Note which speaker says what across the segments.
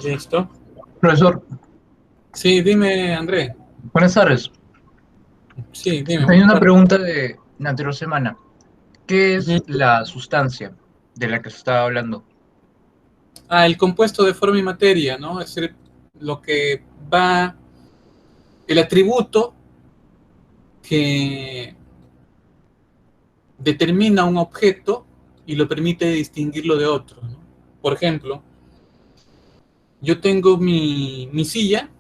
Speaker 1: Listo.
Speaker 2: Profesor,
Speaker 1: Sí, dime, André.
Speaker 2: buenas tardes.
Speaker 1: Sí, dime,
Speaker 2: Tenía
Speaker 1: buenas
Speaker 2: una
Speaker 1: tardes.
Speaker 2: pregunta de la anterior semana. ¿Qué es
Speaker 1: Ujú.
Speaker 2: la sustancia de la que se estaba hablando?
Speaker 1: El compuesto de forma y materia, ¿no? Es decir, lo que va, el atributo que determina un objeto y lo permite distinguirlo de otro, ¿no? Por ejemplo, yo tengo mi silla,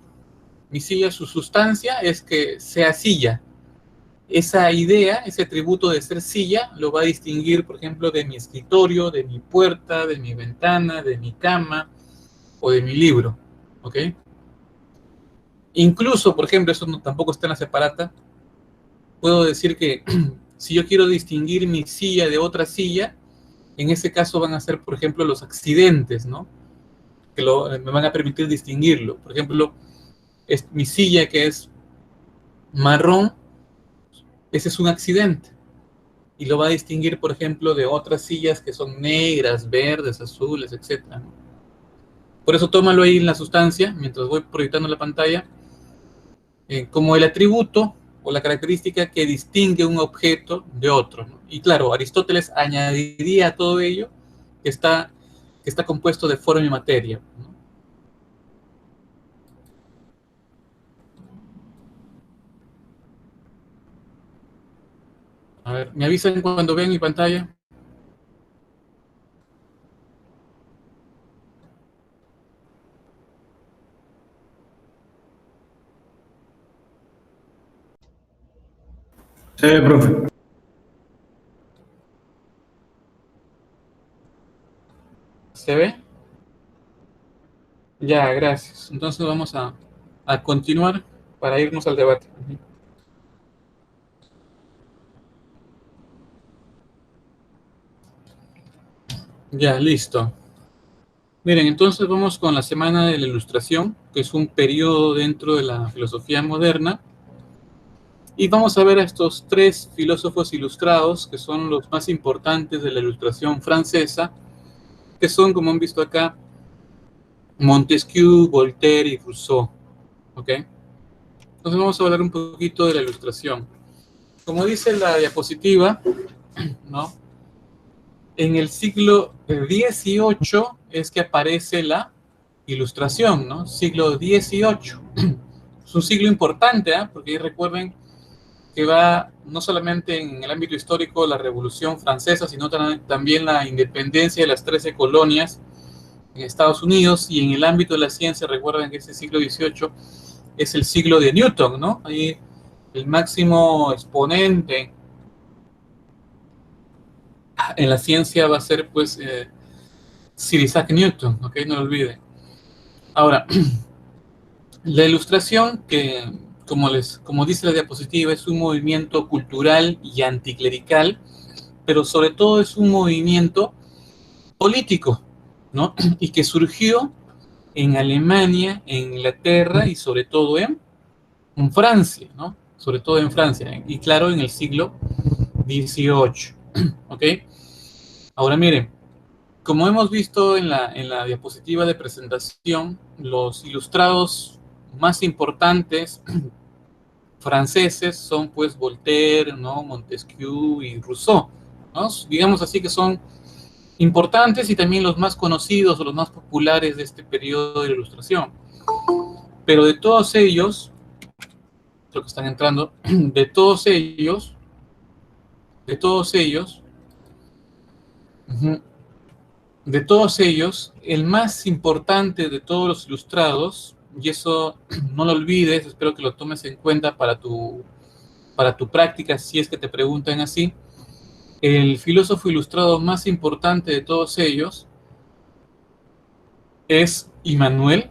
Speaker 1: su sustancia es que sea silla. Esa idea, ese atributo de ser silla, lo va a distinguir, por ejemplo, de mi escritorio, de mi puerta, de mi ventana, de mi cama o de mi libro, ¿ok? Incluso, por ejemplo, eso tampoco está en la separata, puedo decir que si yo quiero distinguir mi silla de otra silla, en ese caso van a ser, por ejemplo, los accidentes, ¿no? Me van a permitir distinguirlo. Por ejemplo, mi silla que es marrón, ese es un accidente. Y lo va a distinguir, por ejemplo, de otras sillas que son negras, verdes, azules, etcétera, ¿no? Por eso tómalo ahí en la sustancia, mientras voy proyectando la pantalla, como el atributo o la característica que distingue un objeto de otro, ¿no? Y claro, Aristóteles añadiría a todo ello que está compuesto de forma y materia, ¿no? A ver, me avisan cuando vean mi pantalla.
Speaker 3: Sí, profe.
Speaker 1: ¿Se ve? Ya, gracias. Entonces vamos a continuar para irnos al debate. Ya, listo. Miren, entonces vamos con la Semana de la Ilustración, que es un periodo dentro de la filosofía moderna, y vamos a ver a estos tres filósofos ilustrados, que son los más importantes de la Ilustración francesa, que son, como han visto acá, Montesquieu, Voltaire y Rousseau. ¿Ok? Entonces vamos a hablar un poquito de la Ilustración. Como dice la diapositiva, ¿no? En el siglo XVIII es que aparece la Ilustración, ¿no? Siglo XVIII. Es un siglo importante, ¿eh? Porque recuerden que va no solamente en el ámbito histórico la Revolución Francesa, sino también la independencia de las 13 colonias en Estados Unidos, y en el ámbito de la ciencia, recuerden que ese siglo XVIII es el siglo de Newton, ¿no? Ahí el máximo exponente en la ciencia va a ser, pues, Sir Isaac Newton, ¿ok? No lo olviden. Ahora, la ilustración, que como dice la diapositiva, es un movimiento cultural y anticlerical, pero sobre todo es un movimiento político, ¿no? Y que surgió en Alemania, en Inglaterra y sobre todo en Francia, ¿no? Sobre todo en Francia, y claro, en el siglo XVIII, ¿ok? Ahora miren, como hemos visto en la diapositiva de presentación, los ilustrados más importantes franceses son pues Voltaire, ¿no? Montesquieu y Rousseau, ¿no? Digamos así que son importantes y también los más conocidos o los más populares de este periodo de la Ilustración. Pero de todos ellos, creo que están entrando, de todos ellos, de todos ellos, el más importante de todos los ilustrados, y eso no lo olvides, espero que lo tomes en cuenta para tu práctica, si es que te preguntan así, el filósofo ilustrado más importante de todos ellos es Immanuel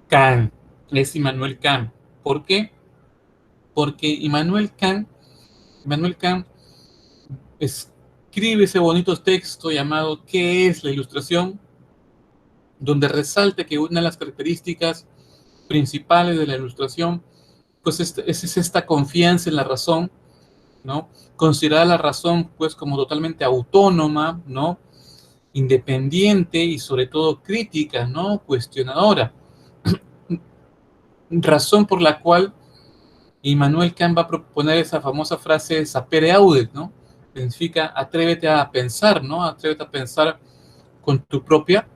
Speaker 1: Kant. Es Immanuel Kant. ¿Por qué? Porque Immanuel Kant escribe ese bonito texto llamado ¿Qué es la ilustración?, donde resalta que una de las características principales de la ilustración pues es esta confianza en la razón, ¿no? Considerar la razón pues como totalmente autónoma, ¿no? independiente y sobre todo crítica, ¿no? Cuestionadora. Razón por la cual Immanuel Kant va a proponer esa famosa frase sapere audet, ¿no? Significa atrévete a pensar, ¿no? Atrévete a pensar con tu propia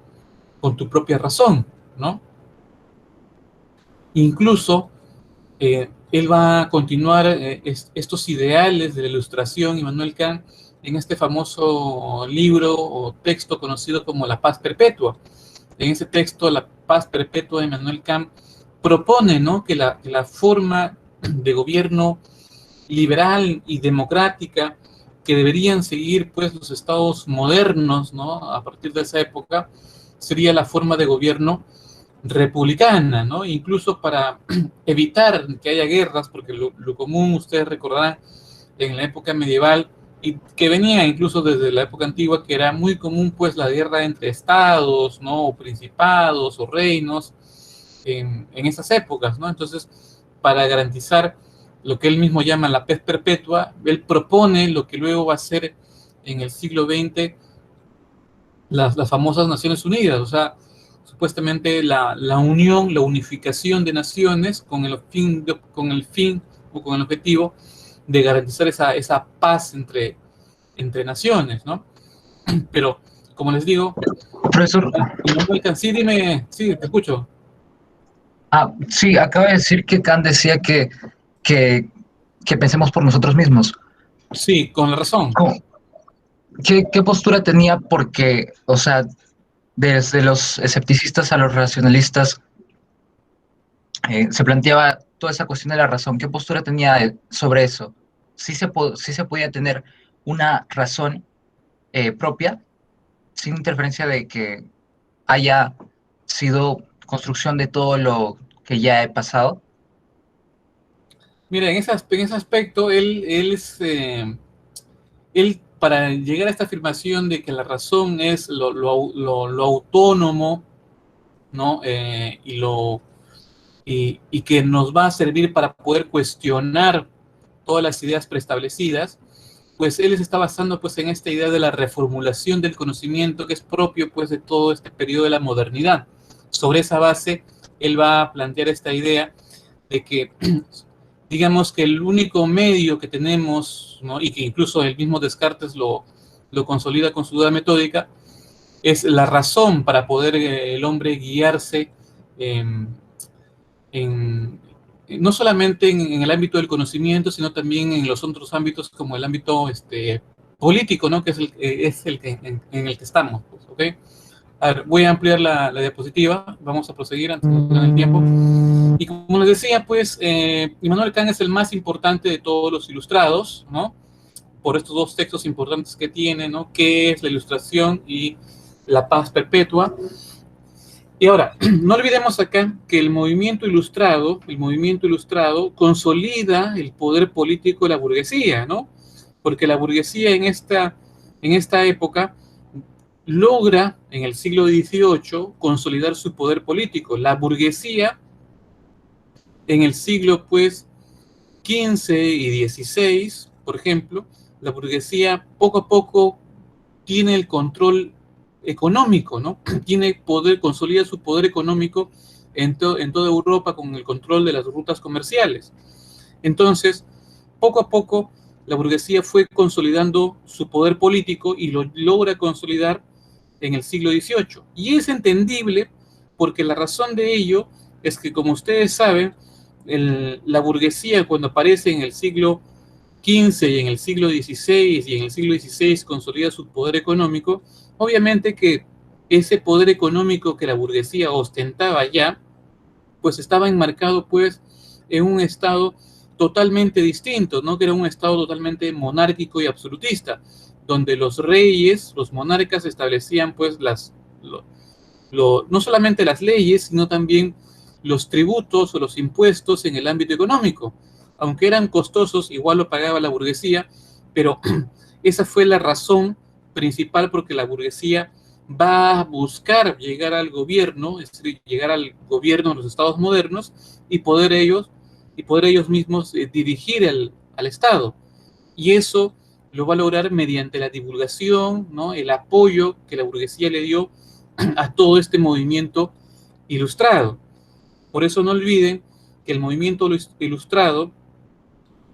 Speaker 1: razón, ¿no? Incluso él va a continuar estos ideales de la Ilustración, Immanuel Kant, en este famoso libro o texto conocido como La Paz Perpetua. En ese texto, La Paz Perpetua de Immanuel Kant propone, ¿no?, que la forma de gobierno liberal y democrática que deberían seguir pues los estados modernos, ¿no?, a partir de esa época, sería la forma de gobierno republicana, ¿no? Incluso para evitar que haya guerras, porque lo común, ustedes recordarán, en la época medieval, y que venía incluso desde la época antigua, que era muy común pues la guerra entre estados, ¿no?, o principados o reinos, en esas épocas, ¿no? Entonces, para garantizar lo que él mismo llama la paz perpetua, él propone lo que luego va a ser en el siglo XX las famosas Naciones Unidas, o sea, supuestamente la unión, la unificación de naciones con el fin o con el objetivo de garantizar esa paz entre naciones, ¿no? Pero, como les digo,
Speaker 2: Profesor,
Speaker 1: sí, dime, sí, te escucho.
Speaker 2: sí, acaba de decir que Kant decía que, que pensemos por nosotros mismos.
Speaker 1: Sí, con la razón.
Speaker 2: ¿Cómo? ¿Qué postura tenía? Porque, o sea, desde los escepticistas a los racionalistas, se planteaba toda esa cuestión de la razón. ¿Qué postura tenía sobre eso? Sí se podía tener una razón propia, sin interferencia de que haya sido construcción de todo lo que ya he pasado.
Speaker 1: Mira, en ese aspecto, él, para llegar a esta afirmación de que la razón es lo autónomo, ¿no? Y que nos va a servir para poder cuestionar todas las ideas preestablecidas, pues él se está basando pues en esta idea de la reformulación del conocimiento que es propio pues de todo este periodo de la modernidad. Sobre esa base, él va a plantear esta idea de que digamos que el único medio que tenemos, ¿no?, y que incluso el mismo Descartes lo consolida con su duda metódica, es la razón para poder el hombre guiarse en, en, no solamente en el ámbito del conocimiento, sino también en los otros ámbitos como el ámbito político, ¿no?, que es el que, en el que estamos, pues, ¿ok? A ver, voy a ampliar la diapositiva, vamos a proseguir antes de que nos quede el tiempo. Y como les decía, pues, Immanuel Kant es el más importante de todos los ilustrados, ¿no?, por estos dos textos importantes que tiene, ¿no?, que es la Ilustración y la Paz Perpetua. Y ahora, no olvidemos acá que el movimiento ilustrado consolida el poder político de la burguesía, ¿no? Porque la burguesía en esta época logra, en el siglo XVIII, consolidar su poder político. La burguesía, en el siglo, pues, XV y XVI, por ejemplo, la burguesía poco a poco tiene el control económico, ¿no? Tiene poder, consolida su poder económico en toda Europa con el control de las rutas comerciales. Entonces, poco a poco, la burguesía fue consolidando su poder político y lo logra consolidar en el siglo XVIII. Y es entendible porque la razón de ello es que, como ustedes saben, la burguesía, cuando aparece en el siglo XV y en el siglo XVI y en el siglo XVI consolida su poder económico, obviamente que ese poder económico que la burguesía ostentaba ya, pues estaba enmarcado pues en un estado totalmente distinto, ¿no?, que era un estado totalmente monárquico y absolutista, donde los reyes, los monarcas establecían pues no solamente las leyes, sino también los tributos o los impuestos en el ámbito económico. Aunque eran costosos, igual lo pagaba la burguesía, pero esa fue la razón principal porque la burguesía va a buscar llegar al gobierno, es decir, llegar al gobierno de los estados modernos y poder ellos mismos dirigir al Estado. Y eso lo va a lograr mediante la divulgación, ¿no? El apoyo que la burguesía le dio a todo este movimiento ilustrado. Por eso no olviden que el movimiento ilustrado,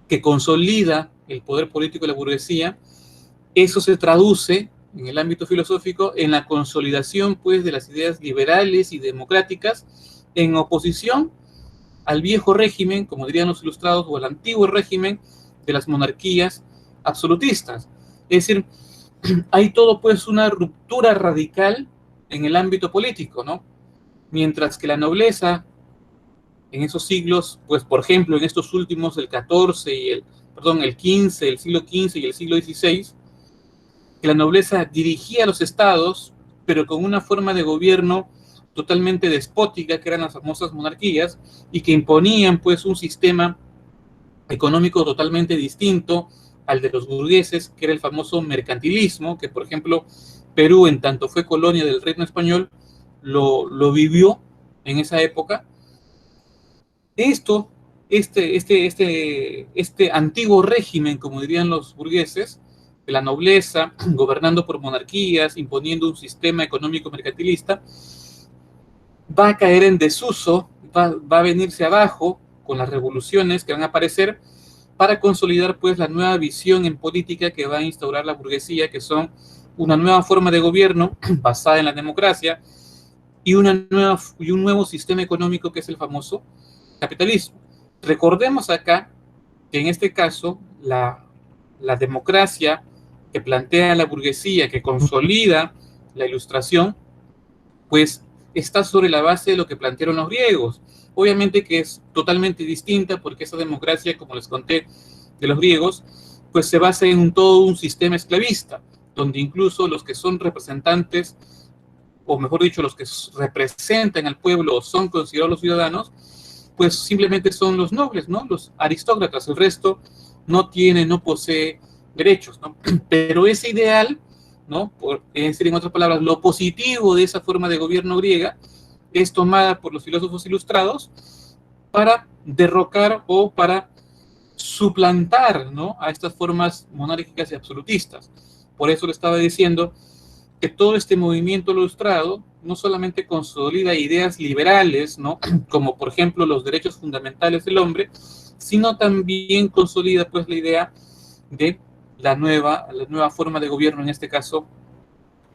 Speaker 1: que consolida el poder político de la burguesía, eso se traduce en el ámbito filosófico en la consolidación, pues, de las ideas liberales y democráticas en oposición al viejo régimen, como dirían los ilustrados, o al antiguo régimen de las monarquías absolutistas. Es decir, hay todo, pues, una ruptura radical en el ámbito político, ¿no? Mientras que la nobleza en esos siglos, pues, por ejemplo, en estos últimos, el XIV y el XV, el siglo XV y el siglo XVI, que la nobleza dirigía a los estados, pero con una forma de gobierno totalmente despótica, que eran las famosas monarquías, y que imponían, pues, un sistema económico totalmente distinto al de los burgueses, que era el famoso mercantilismo, que, por ejemplo, Perú, en tanto fue colonia del reino español, lo vivió en esa época. Este antiguo régimen, como dirían los burgueses, de la nobleza, gobernando por monarquías, imponiendo un sistema económico mercantilista, va a caer en desuso, va a venirse abajo con las revoluciones que van a aparecer para consolidar, pues, la nueva visión en política que va a instaurar la burguesía, que son una nueva forma de gobierno basada en la democracia y un nuevo sistema económico, que es el famoso capitalismo. Recordemos acá que en este caso la democracia que plantea la burguesía, que consolida la ilustración, pues está sobre la base de lo que plantearon los griegos. Obviamente que es totalmente distinta, porque esa democracia, como les conté, de los griegos, pues se basa en todo un sistema esclavista, donde incluso los que son representantes, o mejor dicho, los que representan al pueblo o son considerados los ciudadanos, pues simplemente son los nobles, ¿no? Los aristócratas. El resto no tiene, no posee derechos, ¿no? Pero ese ideal, ¿no? Es decir, en otras palabras, lo positivo de esa forma de gobierno griega es tomada por los filósofos ilustrados para derrocar o para suplantar, ¿no?, a estas formas monárquicas y absolutistas. Por eso le estaba diciendo que todo este movimiento ilustrado no solamente consolida ideas liberales, ¿no?, como por ejemplo los derechos fundamentales del hombre, sino también consolida, pues, la idea de la nueva forma de gobierno, en este caso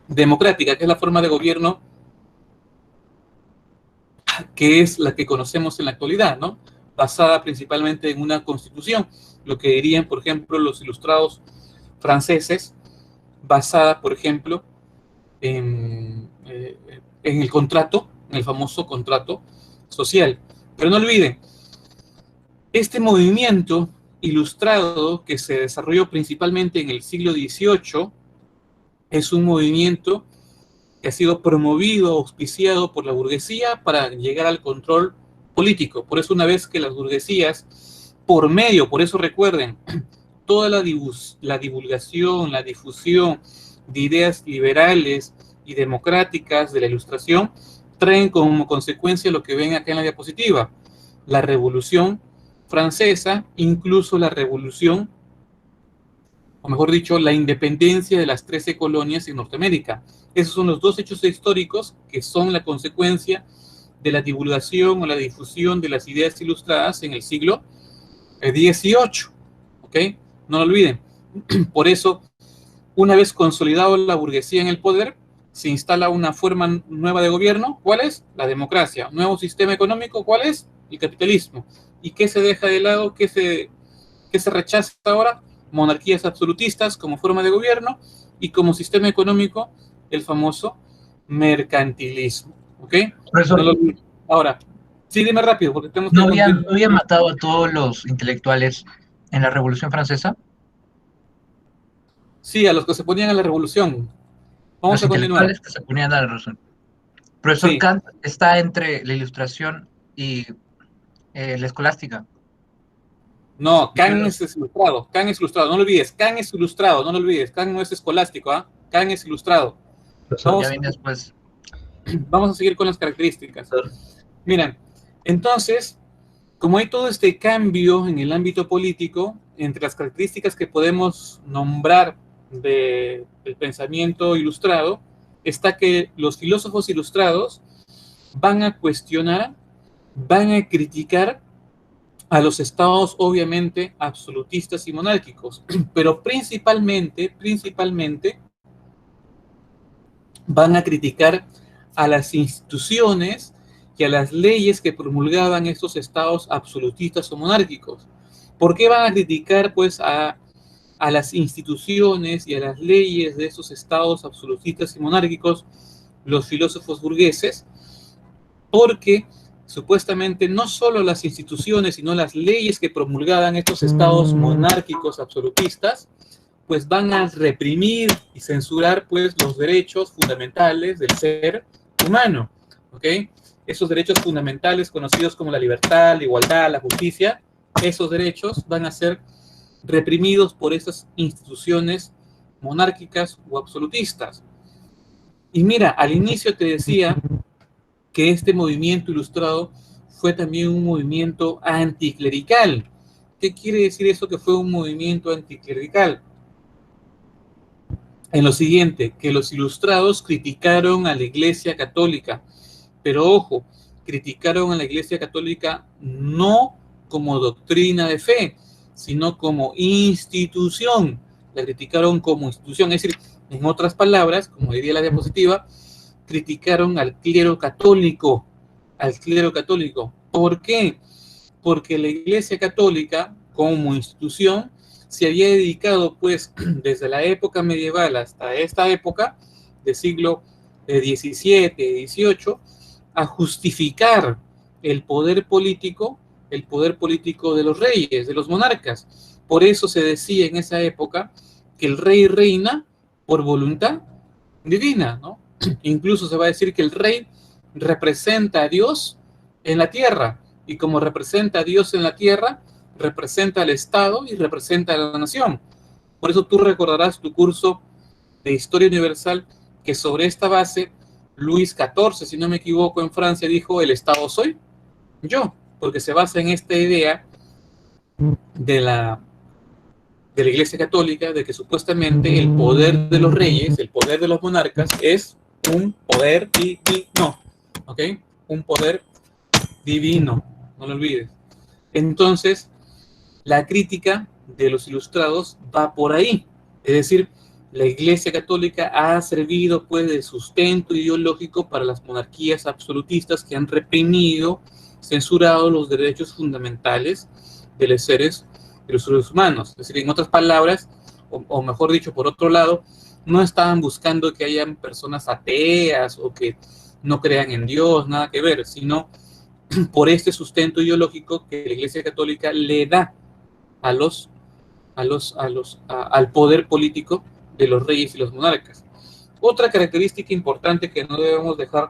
Speaker 1: democrática, que es la forma de gobierno que es la que conocemos en la actualidad, ¿no?, basada principalmente en una constitución, lo que dirían, por ejemplo, los ilustrados franceses, basada, por ejemplo, en el contrato, en el famoso contrato social. Pero no olviden, este movimiento ilustrado que se desarrolló principalmente en el siglo XVIII es un movimiento que ha sido promovido, auspiciado por la burguesía para llegar al control político. Por eso, una vez que las burguesías, por eso recuerden, toda la divulgación, la difusión de ideas liberales y democráticas de la Ilustración traen como consecuencia lo que ven acá en la diapositiva: la Revolución Francesa, incluso la revolución, o mejor dicho, la independencia de las 13 colonias en Norteamérica. Esos son los dos hechos históricos que son la consecuencia de la divulgación o la difusión de las ideas ilustradas en el siglo XVIII. ¿Ok? No lo olviden. Por eso, una vez consolidado la burguesía en el poder, se instala una forma nueva de gobierno. ¿Cuál es? La democracia. Nuevo sistema económico. ¿Cuál es? El capitalismo. ¿Y qué se deja de lado? ¿Qué se rechaza ahora? Monarquías absolutistas como forma de gobierno, y como sistema económico el famoso mercantilismo. ¿Ok?
Speaker 2: Profesor,
Speaker 1: No ahora, sí, dime rápido, porque tenemos que
Speaker 2: ¿no
Speaker 1: continuar.
Speaker 2: habían matado a todos los intelectuales en la Revolución Francesa?
Speaker 1: Sí, a los que se ponían a la revolución. Vamos
Speaker 2: Los
Speaker 1: a continuar.
Speaker 2: intelectuales que se ponían a la razón. Profesor,
Speaker 1: Sí,
Speaker 2: Kant está entre la Ilustración y la Escolástica.
Speaker 1: no, Kant
Speaker 2: Libros.
Speaker 1: es ilustrado. Kant es ilustrado, no lo olvides. Kant es ilustrado, no lo olvides. Kant no es escolástico, ¿ah? Kant es ilustrado.
Speaker 2: Profesor, ya
Speaker 1: Vamos,
Speaker 2: viene después.
Speaker 1: vamos a seguir con las características.
Speaker 2: Profesor.
Speaker 1: Miren, entonces, como hay todo este cambio en el ámbito político, entre las características que podemos nombrar del pensamiento ilustrado, está que los filósofos ilustrados van a cuestionar, van a criticar a los estados obviamente absolutistas y monárquicos, pero principalmente van a criticar a las instituciones y a las leyes que promulgaban estos estados absolutistas o monárquicos. ¿Por qué van a criticar pues a las instituciones y a las leyes de esos estados absolutistas y monárquicos los filósofos burgueses? Porque supuestamente no solo las instituciones, sino las leyes que promulgaban estos estados monárquicos absolutistas, pues van a reprimir y censurar pues los derechos fundamentales del ser humano, ¿ok? Esos derechos fundamentales conocidos como la libertad, la igualdad, la justicia, esos derechos van a ser reprimidos por esas instituciones monárquicas o absolutistas. Y mira, al inicio te decía que este movimiento ilustrado fue también un movimiento anticlerical. ¿Qué quiere decir eso que fue un movimiento anticlerical? En lo siguiente, que los ilustrados criticaron a la Iglesia Católica, pero ojo, criticaron a la Iglesia Católica no como doctrina de fe, sino como institución. La criticaron como institución, es decir, en otras palabras, como diría la diapositiva, criticaron al clero católico, ¿Por qué? Porque la Iglesia Católica, como institución, se había dedicado, pues, desde la época medieval hasta esta época, del siglo XVII, XVIII, a justificar el poder político de los reyes, de los monarcas. Por eso se decía en esa época que el rey reina por voluntad divina, ¿no? Incluso se va a decir que el rey representa a Dios en la tierra, y como representa a Dios en la tierra, representa al Estado y representa a la nación. Por eso tú recordarás tu curso de Historia Universal, que sobre esta base, Luis XIV, si no me equivoco, en Francia, dijo: el Estado soy yo, porque se basa en esta idea de la Iglesia Católica, de que supuestamente el poder de los reyes, el poder de los monarcas, es un poder divino, ¿ok? Un poder divino, no lo olvides. Entonces, la crítica de los ilustrados va por ahí, es decir, la Iglesia Católica ha servido pues de sustento ideológico para las monarquías absolutistas que han reprimido, censurado los derechos fundamentales de los seres humanos. Es decir, en otras palabras, o mejor dicho, por otro lado, no estaban buscando que hayan personas ateas o que no crean en Dios, nada que ver, sino por este sustento ideológico que la Iglesia Católica le da al poder político de los reyes y los monarcas. Otra característica importante que no debemos dejar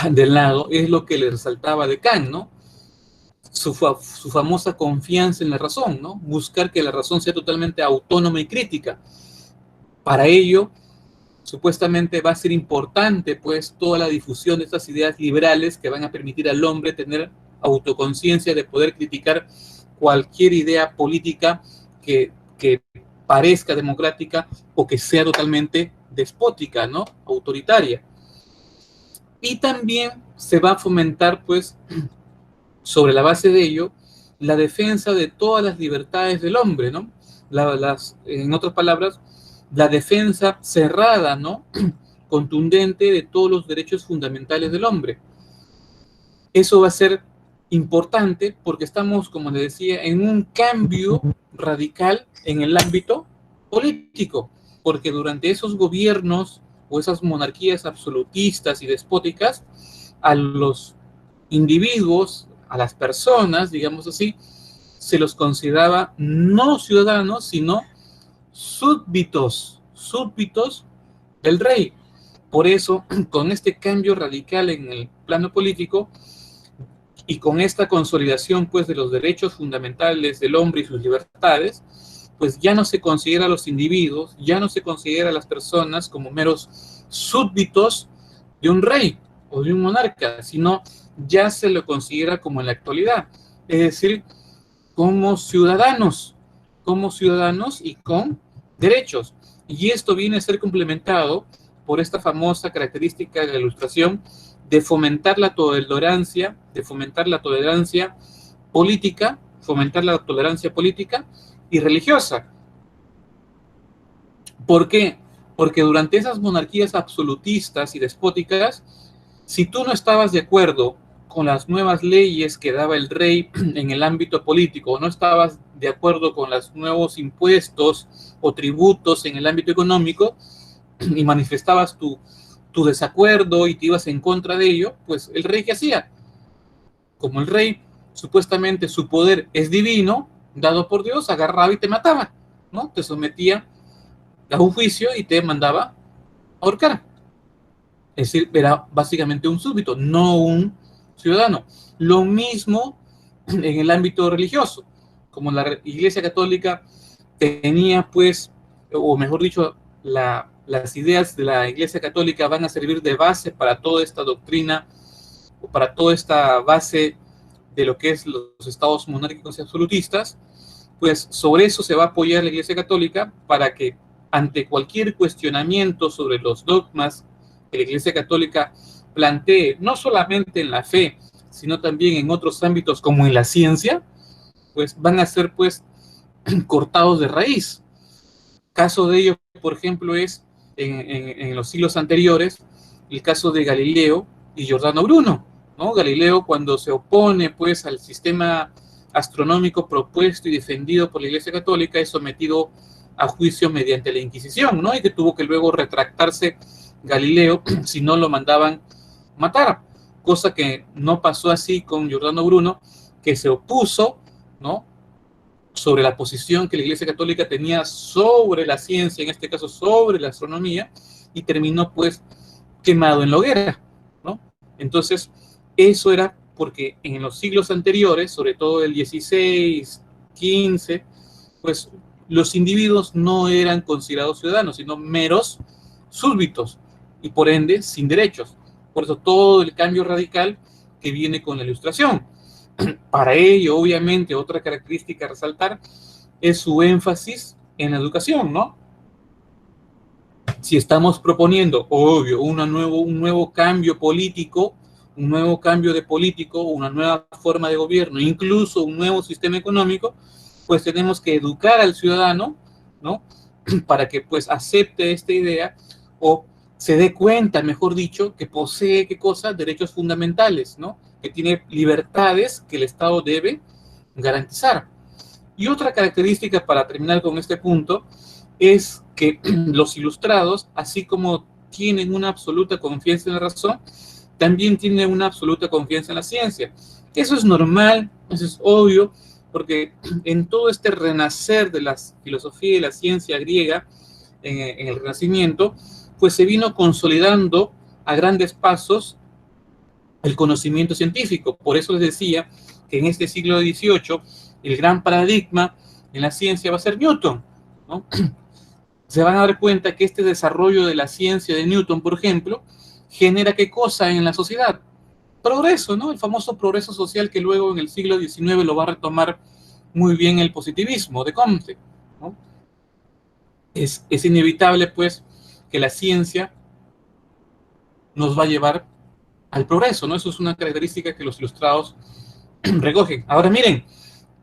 Speaker 1: de lado es lo que le resaltaba de Kant, ¿no? Su famosa confianza en la razón, ¿no? Buscar que la razón sea totalmente autónoma y crítica. Para ello, supuestamente va a ser importante, pues, toda la difusión de estas ideas liberales que van a permitir al hombre tener autoconciencia de poder criticar cualquier idea política que parezca democrática o que sea totalmente despótica, ¿no? Autoritaria. Y también se va a fomentar, pues, sobre la base de ello, la defensa de todas las libertades del hombre, ¿no? En otras palabras, la defensa cerrada, ¿no? Contundente de todos los derechos fundamentales del hombre. Eso va a ser importante porque estamos, como les decía, en un cambio radical en el ámbito político, porque durante esos gobiernos o esas monarquías absolutistas y despóticas, a los individuos, a las personas, digamos así, se los consideraba no ciudadanos, sino súbditos del rey. Por eso, con este cambio radical en el plano político y con esta consolidación, pues, de los derechos fundamentales del hombre y sus libertades, pues ya no se considera a los individuos, ya no se considera a las personas como meros súbditos de un rey o de un monarca, sino ya se lo considera como en la actualidad, es decir, como ciudadanos y con derechos. Y esto viene a ser complementado por esta famosa característica de la Ilustración de fomentar la tolerancia, política, fomentar la tolerancia política y religiosa. ¿Por qué? Porque durante esas monarquías absolutistas y despóticas, si tú no estabas de acuerdo con las nuevas leyes que daba el rey en el ámbito político, o no estabas de acuerdo con los nuevos impuestos o tributos en el ámbito económico, y manifestabas tu desacuerdo y te ibas en contra de ello, pues el rey, ¿qué hacía? Como el rey, supuestamente su poder es divino, dado por Dios, agarraba y te mataba, ¿no? Te sometía a un juicio y te mandaba a ahorcar. Es decir, era básicamente un súbdito, no un ciudadano. Lo mismo en el ámbito religioso. Como la Iglesia Católica tenía, pues, o mejor dicho, las ideas de la Iglesia Católica van a servir de base para toda esta doctrina, o para toda esta base de lo que es los estados monárquicos y absolutistas, pues sobre eso se va a apoyar la Iglesia Católica para que ante cualquier cuestionamiento sobre los dogmas que la Iglesia Católica plantee, no solamente en la fe, sino también en otros ámbitos como en la ciencia, pues van a ser pues cortados de raíz. Caso de ello, por ejemplo, es en los siglos anteriores, el caso de Galileo y Giordano Bruno, ¿no? Galileo, cuando se opone pues al sistema astronómico propuesto y defendido por la Iglesia Católica, es sometido a juicio mediante la Inquisición, ¿no? Y que tuvo que luego retractarse Galileo si no lo mandaban matar, cosa que no pasó así con Giordano Bruno, que se opuso, ¿no?, sobre la posición que la Iglesia Católica tenía sobre la ciencia, en este caso sobre la astronomía, y terminó pues quemado en la hoguera, ¿no? Entonces, eso era porque en los siglos anteriores, sobre todo el 16, 15, pues los individuos no eran considerados ciudadanos, sino meros súbditos, y por ende sin derechos. Por eso todo el cambio radical que viene con la Ilustración. Para ello, obviamente, otra característica a resaltar es su énfasis en la educación, ¿no? Si estamos proponiendo, obvio, un nuevo cambio político, un nuevo cambio de político, una nueva forma de gobierno, incluso un nuevo sistema económico, pues tenemos que educar al ciudadano, ¿no?, para que pues acepte esta idea o se dé cuenta, mejor dicho, que posee, ¿qué cosa? Derechos fundamentales, ¿no?, que tiene libertades que el Estado debe garantizar. Y otra característica, para terminar con este punto, es que los ilustrados, así como tienen una absoluta confianza en la razón, también tienen una absoluta confianza en la ciencia. Eso es normal, eso es obvio, porque en todo este renacer de la filosofía y la ciencia griega, en el Renacimiento, pues se vino consolidando a grandes pasos el conocimiento científico. Por eso les decía que en este siglo XVIII el gran paradigma en la ciencia va a ser Newton, ¿no? Se van a dar cuenta que este desarrollo de la ciencia de Newton, por ejemplo, genera ¿qué cosa en la sociedad? Progreso, ¿no? El famoso progreso social que luego en el siglo XIX lo va a retomar muy bien el positivismo de Comte, ¿no? Es inevitable, pues, que la ciencia nos va a llevar al progreso, ¿no? Eso es una característica que los ilustrados recogen. Ahora miren,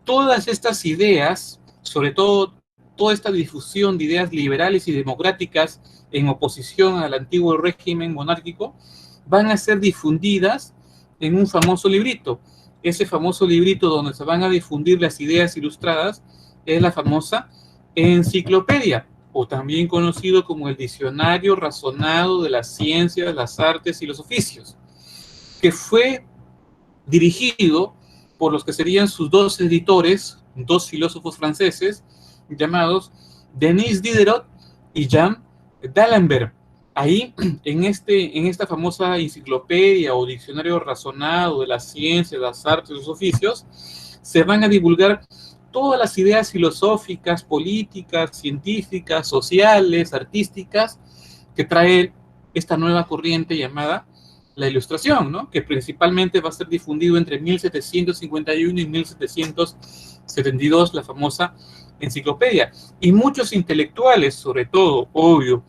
Speaker 1: todas estas ideas, sobre todo toda esta difusión de ideas liberales y democráticas en oposición al antiguo régimen monárquico, van a ser difundidas en un famoso librito. Ese famoso librito donde se van a difundir las ideas ilustradas es la famosa enciclopedia, o también conocido como el Diccionario Razonado de las Ciencias, las Artes y los Oficios, que fue dirigido por los que serían sus dos editores, dos filósofos franceses, llamados Denis Diderot y Jean D'Alembert. Ahí, en esta famosa enciclopedia o diccionario razonado de las ciencias, las artes y los oficios, se van a divulgar todas las ideas filosóficas, políticas, científicas, sociales, artísticas, que trae esta nueva corriente llamada la Ilustración, ¿no?, que principalmente va a ser difundido entre 1751 y 1753. 72, la famosa enciclopedia. Y muchos intelectuales, sobre todo, obvio,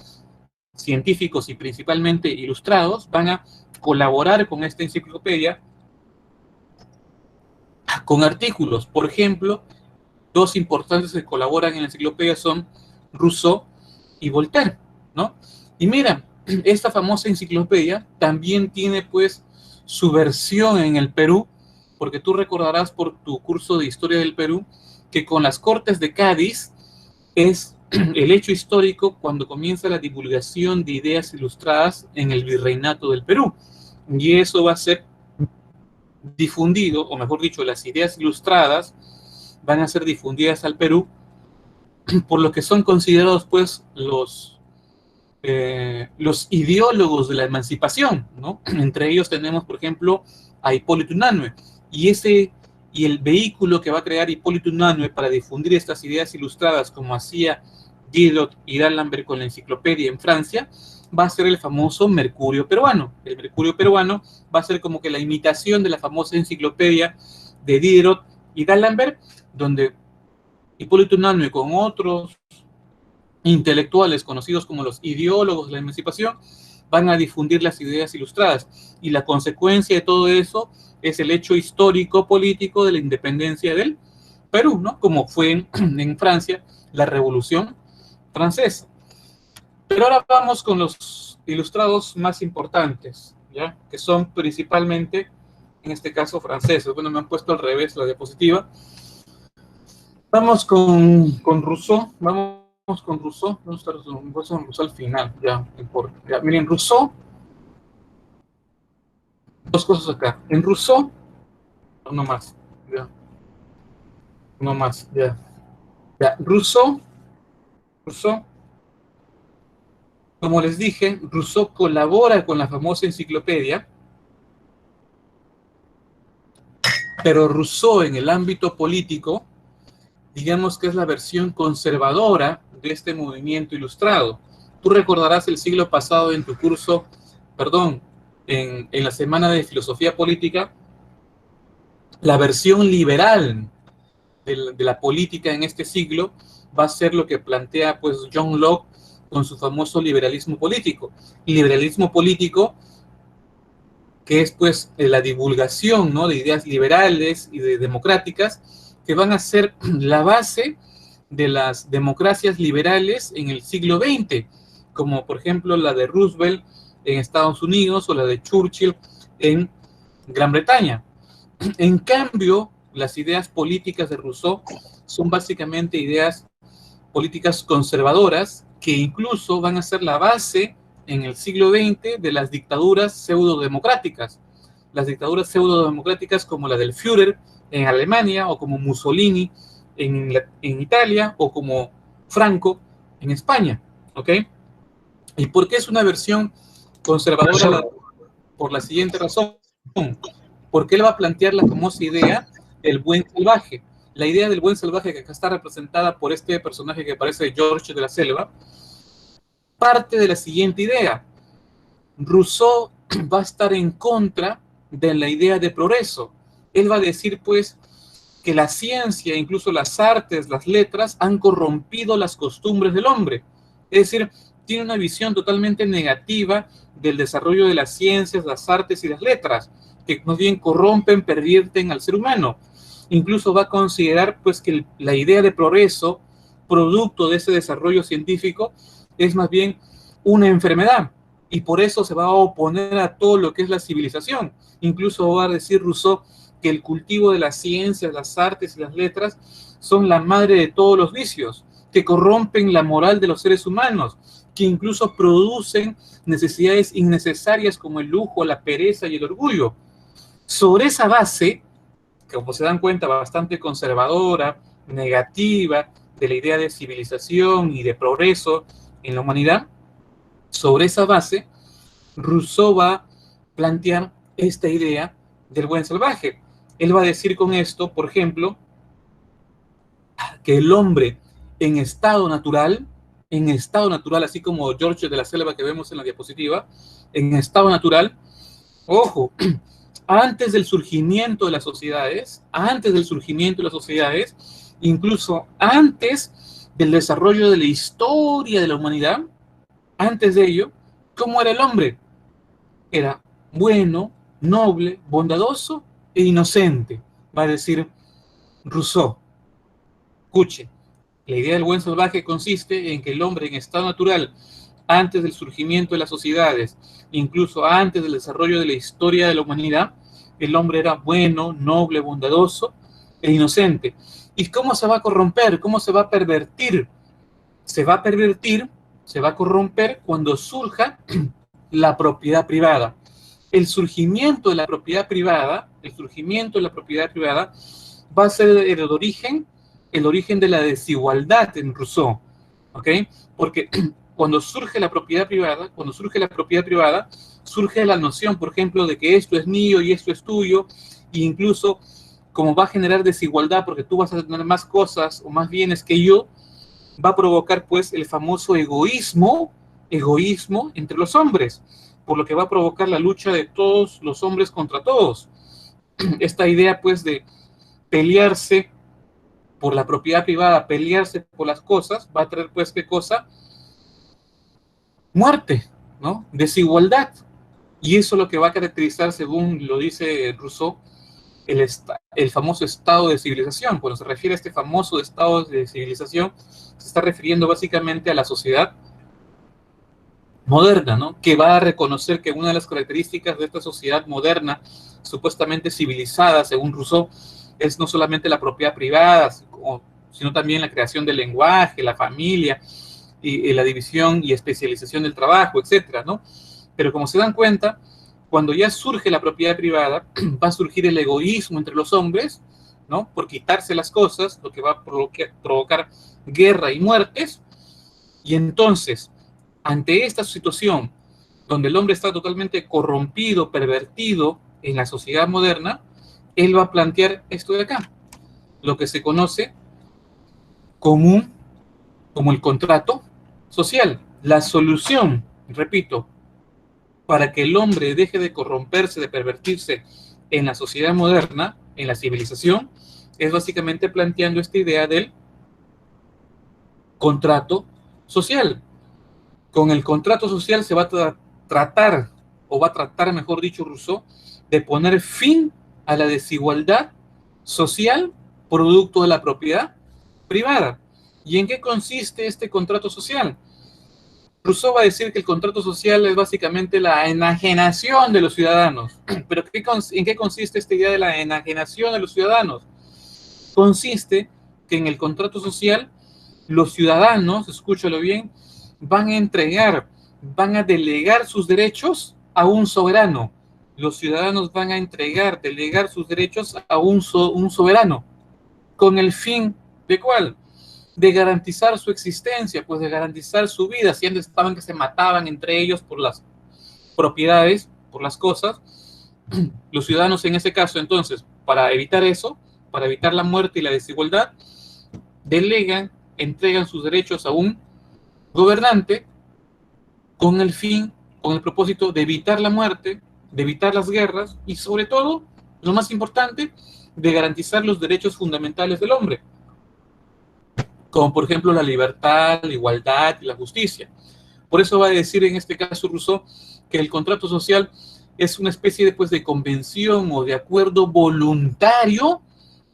Speaker 1: científicos y principalmente ilustrados, van a colaborar con esta enciclopedia con artículos. Por ejemplo, dos importantes que colaboran en la enciclopedia son Rousseau y Voltaire, ¿no? Y mira, esta famosa enciclopedia también tiene pues su versión en el Perú, porque tú recordarás por tu curso de Historia del Perú que con las Cortes de Cádiz es el hecho histórico cuando comienza la divulgación de ideas ilustradas en el virreinato del Perú. Y eso va a ser difundido, o mejor dicho, las ideas ilustradas van a ser difundidas al Perú por lo que son considerados pues los ideólogos de la emancipación, ¿no? Entre ellos tenemos, por ejemplo, a Hipólito Unanue, y el vehículo que va a crear Hipólito Unanue para difundir estas ideas ilustradas, como hacía Diderot y D'Alembert con la enciclopedia en Francia, va a ser el famoso Mercurio peruano. El Mercurio peruano va a ser como que la imitación de la famosa enciclopedia de Diderot y D'Alembert, donde Hipólito Unanue con otros intelectuales conocidos como los ideólogos de la emancipación van a difundir las ideas ilustradas, y la consecuencia de todo eso es el hecho histórico político de la independencia del Perú, ¿no? Como fue en Francia la Revolución Francesa. Pero ahora vamos con los ilustrados más importantes, ¿ya? Que son principalmente, en este caso, franceses. Bueno, me han puesto al revés la diapositiva. Vamos con Rousseau, vamos con Rousseau, vamos a Rousseau al final, ya, no importa. Ya, miren, Rousseau, dos cosas acá. En Rousseau, no más, ya, no más, ya. Ya, Rousseau, como les dije, Rousseau colabora con la famosa enciclopedia, pero Rousseau en el ámbito político, digamos que es la versión conservadora de este movimiento ilustrado. Tú recordarás el siglo pasado en tu curso, perdón, en la semana de filosofía política, la versión liberal de la política en este siglo va a ser lo que plantea pues John Locke con su famoso liberalismo político. Liberalismo político que es pues la divulgación, ¿no?, de ideas liberales y de democráticas que van a ser la base de las democracias liberales en el siglo XX, como por ejemplo la de Roosevelt en Estados Unidos o la de Churchill en Gran Bretaña. En cambio, las ideas políticas de Rousseau son básicamente ideas políticas conservadoras que incluso van a ser la base en el siglo XX de las dictaduras pseudodemocráticas. Las dictaduras pseudodemocráticas como la del Führer en Alemania, o como Mussolini en Italia, o como Franco en España, ¿ok? ¿Y por qué es una versión conservadora? Por la siguiente razón. Porque él va a plantear la famosa idea del buen salvaje. La idea del buen salvaje, que acá está representada por este personaje que parece George de la Selva, parte de la siguiente idea. Rousseau va a estar en contra de la idea de progreso. Él va a decir, pues, que la ciencia, incluso las artes, las letras, han corrompido las costumbres del hombre. Es decir, tiene una visión totalmente negativa del desarrollo de las ciencias, las artes y las letras, que más bien corrompen, pervierten al ser humano. Incluso va a considerar, pues, que la idea de progreso, producto de ese desarrollo científico, es más bien una enfermedad, y por eso se va a oponer a todo lo que es la civilización. Incluso va a decir Rousseau que el cultivo de las ciencias, las artes y las letras son la madre de todos los vicios, que corrompen la moral de los seres humanos, que incluso producen necesidades innecesarias como el lujo, la pereza y el orgullo. Sobre esa base, como se dan cuenta, bastante conservadora, negativa, de la idea de civilización y de progreso en la humanidad, sobre esa base, Rousseau va a plantear esta idea del buen salvaje. Él va a decir con esto, por ejemplo, que el hombre en estado natural, así como George de la Selva que vemos en la diapositiva, en estado natural, ojo, antes del surgimiento de las sociedades, incluso antes del desarrollo de la historia de la humanidad, antes de ello, ¿cómo era el hombre? Era bueno, noble, bondadoso e inocente, va a decir Rousseau. Escuche, la idea del buen salvaje consiste en que el hombre en estado natural, antes del surgimiento de las sociedades, incluso antes del desarrollo de la historia de la humanidad, el hombre era bueno, noble, bondadoso e inocente. ¿Y cómo se va a corromper? ¿Cómo se va a pervertir? Se va a pervertir, se va a corromper cuando surja la propiedad privada. El surgimiento de la propiedad privada va a ser el origen de la desigualdad en Rousseau, ¿ok? Porque cuando surge la propiedad privada, surge la noción, por ejemplo, de que esto es mío y esto es tuyo, e incluso como va a generar desigualdad porque tú vas a tener más cosas o más bienes que yo, va a provocar pues el famoso egoísmo entre los hombres, por lo que va a provocar la lucha de todos los hombres contra todos. Esta idea pues de pelearse por la propiedad privada, pelearse por las cosas, va a traer pues ¿qué cosa? Muerte, ¿no? Desigualdad. Y eso es lo que va a caracterizar, según lo dice Rousseau, el famoso estado de civilización. Cuando se refiere a este famoso estado de civilización, se está refiriendo básicamente a la sociedad moderna, ¿no? Que va a reconocer que una de las características de esta sociedad moderna, supuestamente civilizada, según Rousseau, es no solamente la propiedad privada, sino también la creación del lenguaje, la familia, y la división y especialización del trabajo, etcétera, ¿no? Pero como se dan cuenta, cuando ya surge la propiedad privada, va a surgir el egoísmo entre los hombres, ¿no? Por quitarse las cosas, lo que va a provocar guerra y muertes. Y entonces, ante esta situación, donde el hombre está totalmente corrompido, pervertido en la sociedad moderna, él va a plantear esto de acá, lo que se conoce como el contrato social. La solución, repito, para que el hombre deje de corromperse, de pervertirse en la sociedad moderna, en la civilización, es básicamente planteando esta idea del contrato social. Con el contrato social se va a tratar, o va a tratar, mejor dicho, Rousseau, de poner fin a la desigualdad social producto de la propiedad privada. ¿Y en qué consiste este contrato social? Rousseau va a decir que el contrato social es básicamente la enajenación de los ciudadanos. ¿Pero en qué consiste esta idea de la enajenación de los ciudadanos? Consiste que en el contrato social los ciudadanos, escúchalo bien, van a delegar sus derechos a un soberano. Los ciudadanos van a delegar sus derechos a un soberano. ¿Con el fin de cuál? De garantizar su existencia, pues de garantizar su vida. Si antes estaban que se mataban entre ellos por las propiedades, por las cosas, los ciudadanos en ese caso, entonces, para evitar eso, para evitar la muerte y la desigualdad, entregan sus derechos a un gobernante con el propósito de evitar la muerte, de evitar las guerras y sobre todo, lo más importante, de garantizar los derechos fundamentales del hombre, como por ejemplo la libertad, la igualdad y la justicia. Por eso va a decir en este caso Rousseau que el contrato social es una especie de convención o de acuerdo voluntario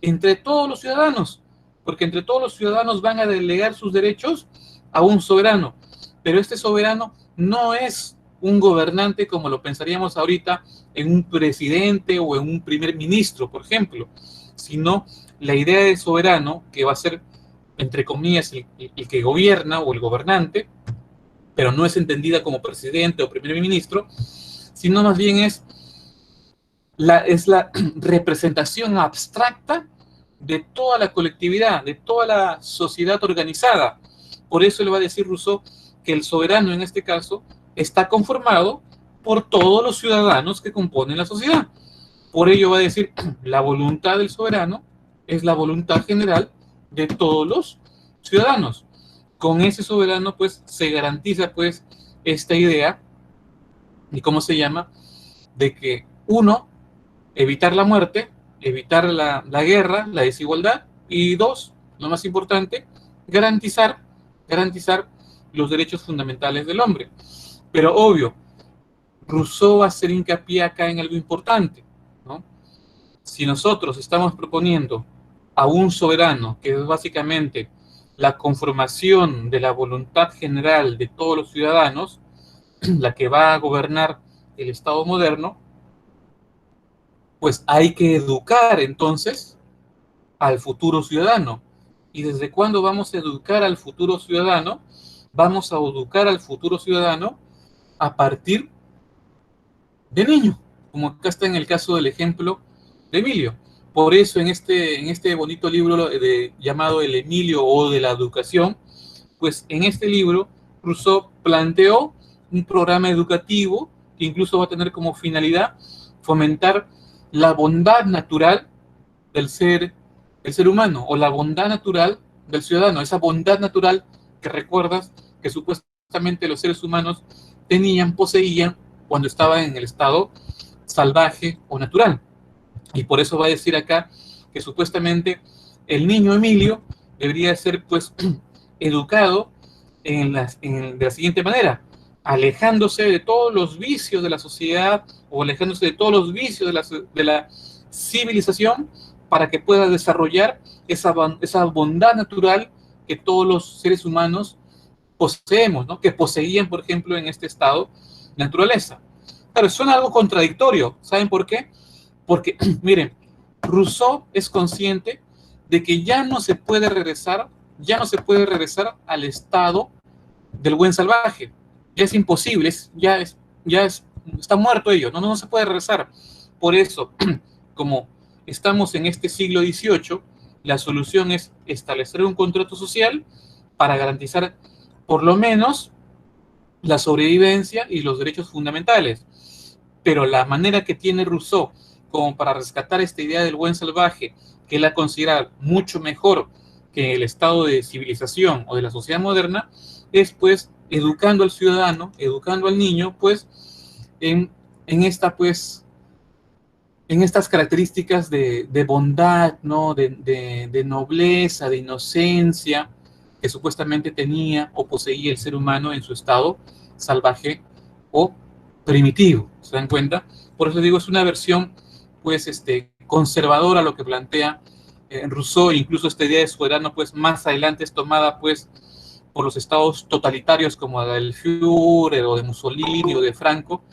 Speaker 1: entre todos los ciudadanos, porque entre todos los ciudadanos van a delegar sus derechos a un soberano, pero este soberano no es un gobernante como lo pensaríamos ahorita en un presidente o en un primer ministro, por ejemplo, sino la idea de soberano, que va a ser, entre comillas, el que gobierna o el gobernante, pero no es entendida como presidente o primer ministro, sino más bien es la representación abstracta de toda la colectividad, de toda la sociedad organizada. Por eso le va a decir Rousseau que el soberano en este caso está conformado por todos los ciudadanos que componen la sociedad. Por ello va a decir, la voluntad del soberano es la voluntad general de todos los ciudadanos. Con ese soberano, pues, se garantiza, pues, esta idea, ¿y cómo se llama? De que uno evitar la muerte, evitar la guerra, la desigualdad, y dos, lo más importante, garantizar los derechos fundamentales del hombre. Pero obvio, Rousseau va a hacer hincapié acá en algo importante, ¿no? Si nosotros estamos proponiendo a un soberano, que es básicamente la conformación de la voluntad general de todos los ciudadanos, la que va a gobernar el Estado moderno, pues hay que educar entonces al futuro ciudadano. ¿Y desde cuándo vamos a educar al futuro ciudadano? Vamos a educar al futuro ciudadano a partir de niño, como acá está en el caso del ejemplo de Emilio. Por eso en este bonito libro llamado El Emilio o de la educación, pues en este libro Rousseau planteó un programa educativo que incluso va a tener como finalidad fomentar la bondad natural del ser humano, o la bondad natural del ciudadano, esa bondad natural que recuerdas que supuestamente los seres humanos poseían cuando estaban en el estado salvaje o natural. Y por eso va a decir acá que supuestamente el niño Emilio debería ser pues educado de la siguiente manera, alejándose de todos los vicios de la sociedad o alejándose de todos los vicios de la civilización para que pueda desarrollar esa bondad natural que todos los seres humanos poseemos, ¿no? Que poseían, por ejemplo, en este estado naturaleza. Claro, suena algo contradictorio. ¿Saben por qué? Porque, miren, Rousseau es consciente de que ya no se puede regresar al estado del buen salvaje. Ya es imposible, está muerto ello, no se puede regresar. Por eso, como estamos en este siglo XVIII, la solución es establecer un contrato social para garantizar por lo menos la sobrevivencia y los derechos fundamentales. Pero la manera que tiene Rousseau como para rescatar esta idea del buen salvaje, que él la considera mucho mejor que el estado de civilización o de la sociedad moderna, es pues educando al ciudadano, educando al niño, pues en estas características de bondad, ¿no? de nobleza, de inocencia que supuestamente tenía o poseía el ser humano en su estado salvaje o primitivo. ¿Se dan cuenta? Por eso digo, es una versión pues conservadora lo que plantea Rousseau. Incluso esta idea de soberano pues más adelante es tomada pues por los estados totalitarios como del Führer o de Mussolini o de Franco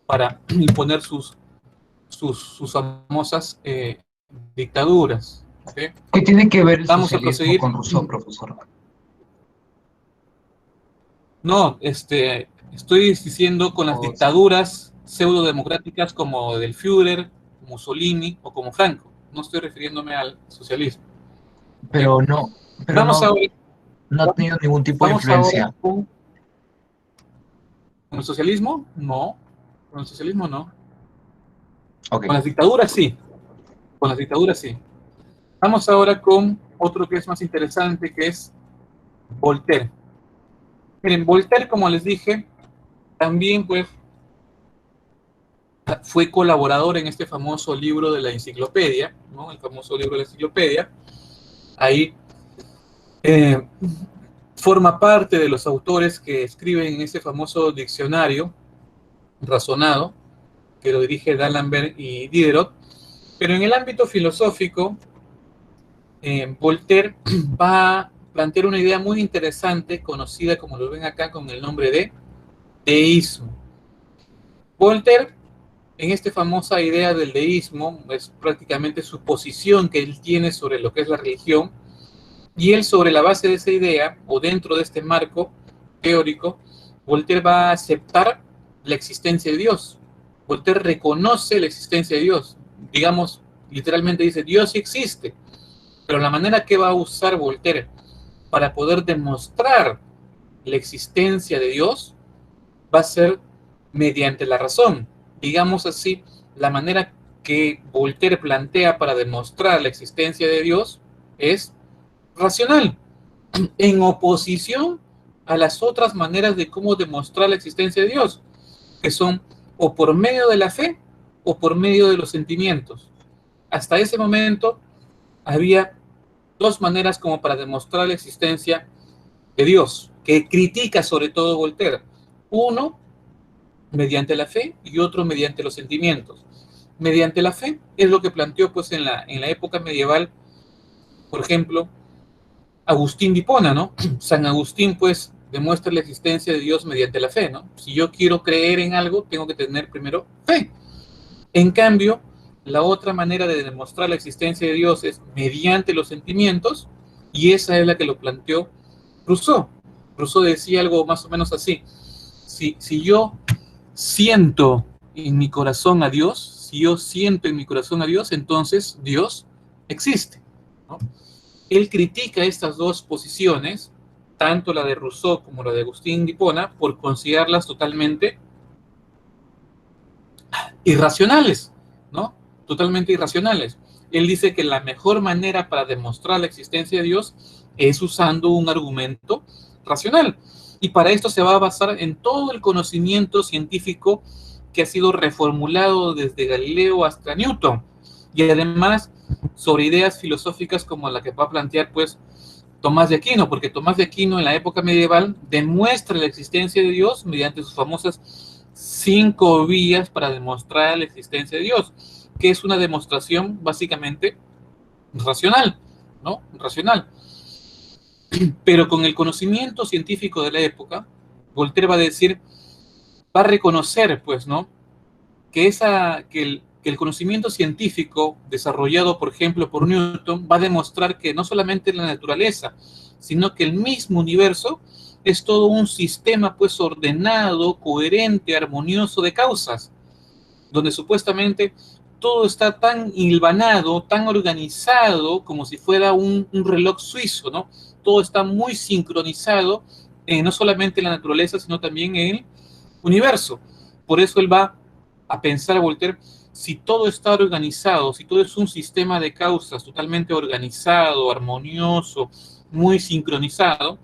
Speaker 1: para imponer sus famosas dictaduras. ¿Sí?
Speaker 2: ¿Qué tiene que ver el
Speaker 1: Vamos a
Speaker 2: socialismo
Speaker 1: proseguir
Speaker 2: con Rousseau, profesor?
Speaker 1: No, estoy diciendo con las dictaduras pseudo-democráticas como del Führer, Mussolini o como Franco. No estoy refiriéndome al socialismo.
Speaker 2: Pero
Speaker 1: Vamos ahora,
Speaker 2: no ha tenido ningún tipo de
Speaker 1: vamos ahora
Speaker 2: influencia.
Speaker 1: ¿con el socialismo? No. Con el socialismo no.
Speaker 2: Okay.
Speaker 1: Con las dictaduras sí. Con las dictaduras sí. Vamos ahora con otro que es más interesante, que es Voltaire. Miren, Voltaire, como les dije, también pues fue colaborador en este famoso libro de la enciclopedia, ¿no? El famoso libro de la enciclopedia. Ahí forma parte de los autores que escriben en ese famoso diccionario razonado, que lo dirige D'Alembert y Diderot. Pero en el ámbito filosófico, Voltaire va a plantear una idea muy interesante, conocida, como lo ven acá, con el nombre de deísmo. Voltaire, en esta famosa idea del deísmo, es prácticamente su posición que él tiene sobre lo que es la religión, y él, sobre la base de esa idea, o dentro de este marco teórico, Voltaire va a aceptar la existencia de Dios. Voltaire reconoce la existencia de Dios. Digamos, literalmente dice, Dios sí existe. Pero la manera que va a usar Voltaire para poder demostrar la existencia de Dios va a ser mediante la razón. Digamos así, la manera que Voltaire plantea para demostrar la existencia de Dios es racional, en oposición a las otras maneras de cómo demostrar la existencia de Dios, que son o por medio de la fe o por medio de los sentimientos. Hasta ese momento había dos maneras como para demostrar la existencia de Dios, que critica sobre todo Voltaire. Uno, mediante la fe, y otro mediante los sentimientos. Mediante la fe es lo que planteó pues en la época medieval, por ejemplo, Agustín de Hipona, ¿no? San Agustín pues demuestra la existencia de Dios mediante la fe, ¿no? Si yo quiero creer en algo, tengo que tener primero fe. En cambio, la otra manera de demostrar la existencia de Dios es mediante los sentimientos, y esa es la que lo planteó Rousseau. Rousseau decía algo más o menos así: si yo siento en mi corazón a Dios, si yo siento en mi corazón a Dios, entonces Dios existe, ¿no? Él critica estas dos posiciones, tanto la de Rousseau como la de Agustín de Hipona, por considerarlas totalmente irracionales, ¿no? Totalmente irracionales. Él dice que la mejor manera para demostrar la existencia de Dios es usando un argumento racional. Y para esto se va a basar en todo el conocimiento científico que ha sido reformulado desde Galileo hasta Newton. Y además sobre ideas filosóficas como la que va a plantear pues Tomás de Aquino, porque Tomás de Aquino en la época medieval demuestra la existencia de Dios mediante sus famosas 5 vías para demostrar la existencia de Dios, que es una demostración básicamente racional, ¿no? Racional. Pero con el conocimiento científico de la época, Voltaire va a decir, va a reconocer, pues, ¿no? Que el conocimiento científico desarrollado, por ejemplo, por Newton, va a demostrar que no solamente la naturaleza, sino que el mismo universo es todo un sistema, pues, ordenado, coherente, armonioso de causas, donde supuestamente todo está tan hilvanado, tan organizado, como si fuera un reloj suizo, ¿no? Todo está muy sincronizado, no solamente en la naturaleza, sino también en el universo. Por eso él va a pensar, Voltaire, si todo está organizado, si todo es un sistema de causas totalmente organizado, armonioso, muy sincronizado,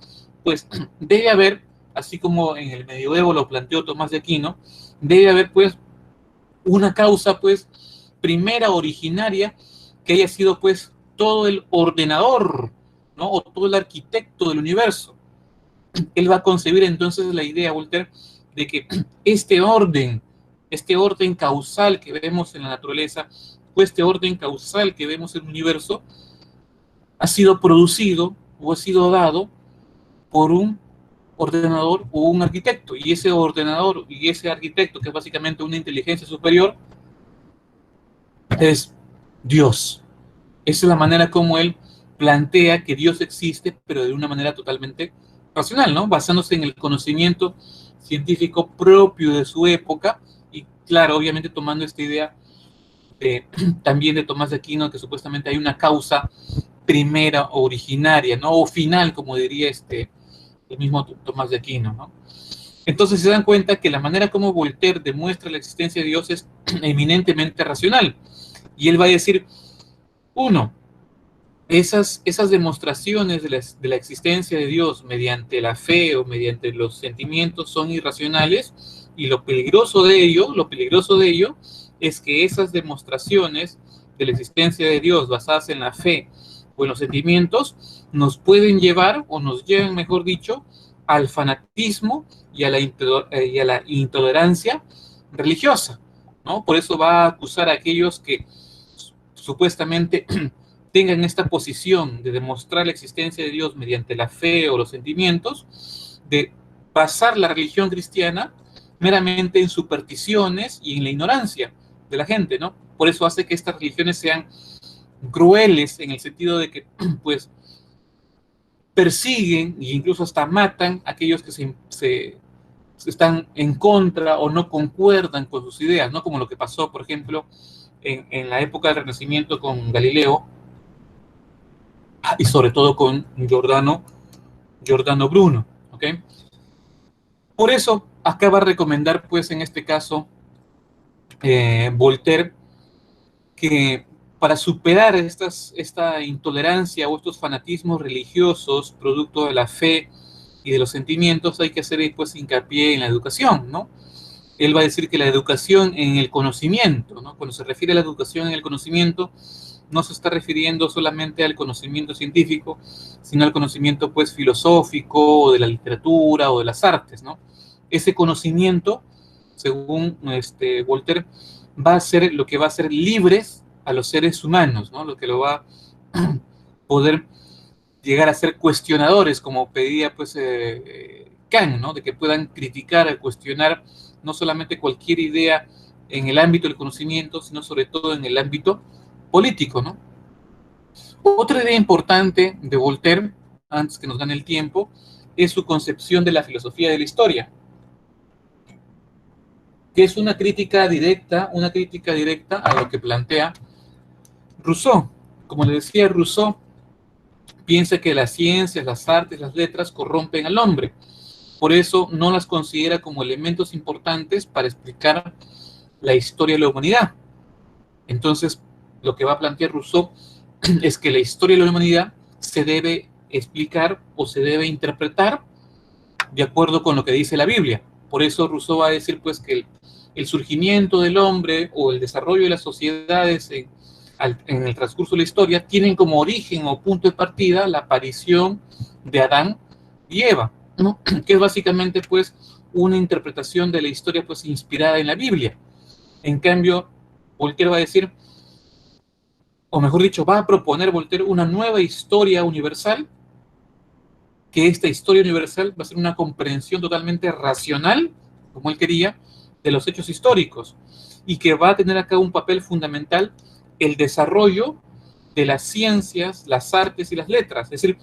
Speaker 1: pues debe haber, así como en el medioevo lo planteó Tomás de Aquino, debe haber pues una causa pues primera, originaria, que haya sido pues todo el ordenador, ¿no? O todo el arquitecto del universo. Él va a concebir entonces la idea, Voltaire, de que este orden causal que vemos en la naturaleza, o este orden causal que vemos en el universo, ha sido producido o ha sido dado por un ordenador o un arquitecto. Y ese ordenador y ese arquitecto, que es básicamente una inteligencia superior, es Dios. Esa es la manera como él plantea que Dios existe, pero de una manera totalmente racional, ¿no? Basándose en el conocimiento científico propio de su época y, claro, obviamente tomando esta idea también de Tomás de Aquino, que supuestamente hay una causa primera, originaria, ¿no? O final, como diría el mismo Tomás de Aquino, ¿no? Entonces se dan cuenta que la manera como Voltaire demuestra la existencia de Dios es eminentemente racional. Y él va a decir, uno, esas demostraciones de la existencia de Dios mediante la fe o mediante los sentimientos son irracionales, y lo peligroso de ello es que esas demostraciones de la existencia de Dios basadas en la fe o en los sentimientos nos pueden llevar, o nos llevan, mejor dicho, al fanatismo y a la intolerancia religiosa, ¿no? Por eso va a acusar a aquellos que supuestamente tengan esta posición de demostrar la existencia de Dios mediante la fe o los sentimientos, de basar la religión cristiana meramente en supersticiones y en la ignorancia de la gente, ¿no? Por eso hace que estas religiones sean crueles en el sentido de que, pues, persiguen e incluso hasta matan a aquellos que se están en contra o no concuerdan con sus ideas, ¿no? Como lo que pasó, por ejemplo, en la época del Renacimiento con Galileo, y sobre todo con Giordano Bruno, ¿ok? Por eso, acá va a recomendar, pues, en este caso, Voltaire, que para superar esta intolerancia o estos fanatismos religiosos, producto de la fe y de los sentimientos, hay que hacer, pues, hincapié en la educación, ¿no? Él va a decir que la educación en el conocimiento, ¿no? Cuando se refiere a la educación en el conocimiento, no se está refiriendo solamente al conocimiento científico, sino al conocimiento pues filosófico, o de la literatura, o de las artes, ¿no? Ese conocimiento, según Voltaire, va a ser lo que va a hacer libres a los seres humanos, ¿no? Lo que lo va a poder llegar a ser cuestionadores, como pedía pues Kant, ¿no? De que puedan criticar, cuestionar no solamente cualquier idea en el ámbito del conocimiento, sino sobre todo en el ámbito político, ¿no? Otra idea importante de Voltaire, antes que nos gane el tiempo, es su concepción de la filosofía de la historia, que es una crítica directa a lo que plantea Rousseau. Como le decía, Rousseau piensa que las ciencias, las artes, las letras corrompen al hombre. Por eso no las considera como elementos importantes para explicar la historia de la humanidad. Entonces, lo que va a plantear Rousseau es que la historia de la humanidad se debe explicar o se debe interpretar de acuerdo con lo que dice la Biblia. Por eso Rousseau va a decir pues que el surgimiento del hombre o el desarrollo de las sociedades en el transcurso de la historia tienen como origen o punto de partida la aparición de Adán y Eva, ¿no? Que es básicamente pues una interpretación de la historia pues inspirada en la Biblia. En cambio, Voltaire va a decir, o mejor dicho, va a proponer Voltaire una nueva historia universal, que esta historia universal va a ser una comprensión totalmente racional, como él quería, de los hechos históricos, y que va a tener acá un papel fundamental el desarrollo de las ciencias, las artes y las letras. Es decir,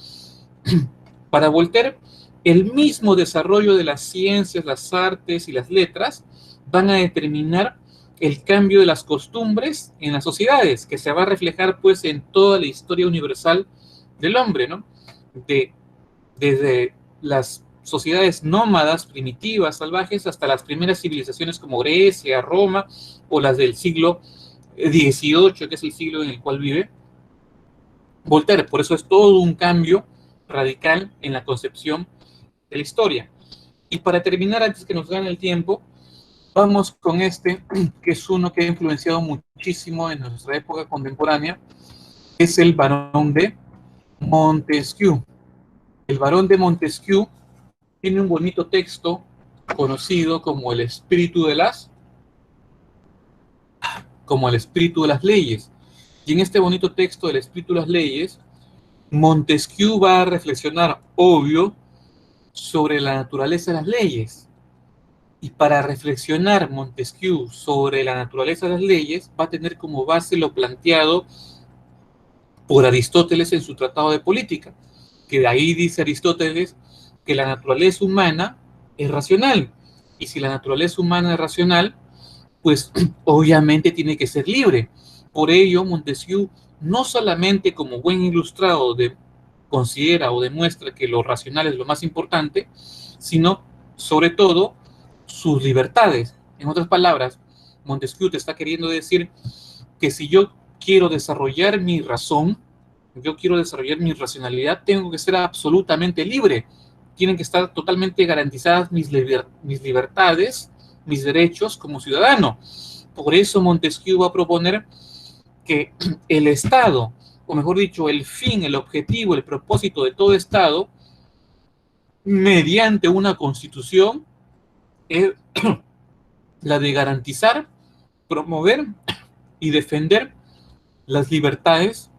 Speaker 1: para Voltaire, el mismo desarrollo de las ciencias, las artes y las letras van a determinar el cambio de las costumbres en las sociedades, que se va a reflejar pues en toda la historia universal del hombre, ¿no? Desde las sociedades nómadas, primitivas, salvajes, hasta las primeras civilizaciones como Grecia, Roma, o las del siglo XVIII, que es el siglo en el cual vive Voltaire. Por eso es todo un cambio radical en la concepción de la historia. Y para terminar, antes que nos gane el tiempo, vamos con que es uno que ha influenciado muchísimo en nuestra época contemporánea, es el Barón de Montesquieu. El Barón de Montesquieu tiene un bonito texto conocido como el espíritu de las leyes. Y en este bonito texto del espíritu de las leyes, Montesquieu va a reflexionar, obvio, sobre la naturaleza de las leyes. Y para reflexionar Montesquieu sobre la naturaleza de las leyes, va a tener como base lo planteado por Aristóteles en su Tratado de Política, que de ahí dice Aristóteles que la naturaleza humana es racional. Y si la naturaleza humana es racional, pues obviamente tiene que ser libre. Por ello, Montesquieu no solamente como buen ilustrado considera o demuestra que lo racional es lo más importante, sino sobre todo sus libertades. En otras palabras, Montesquieu te está queriendo decir que si yo quiero desarrollar mi razón, yo quiero desarrollar mi racionalidad, tengo que ser absolutamente libre. Tienen que estar totalmente garantizadas mis libertades, mis derechos como ciudadano. Por eso Montesquieu va a proponer que el Estado, o mejor dicho, el fin, el objetivo, el propósito de todo Estado, mediante una constitución, es la de garantizar, promover y defender las libertades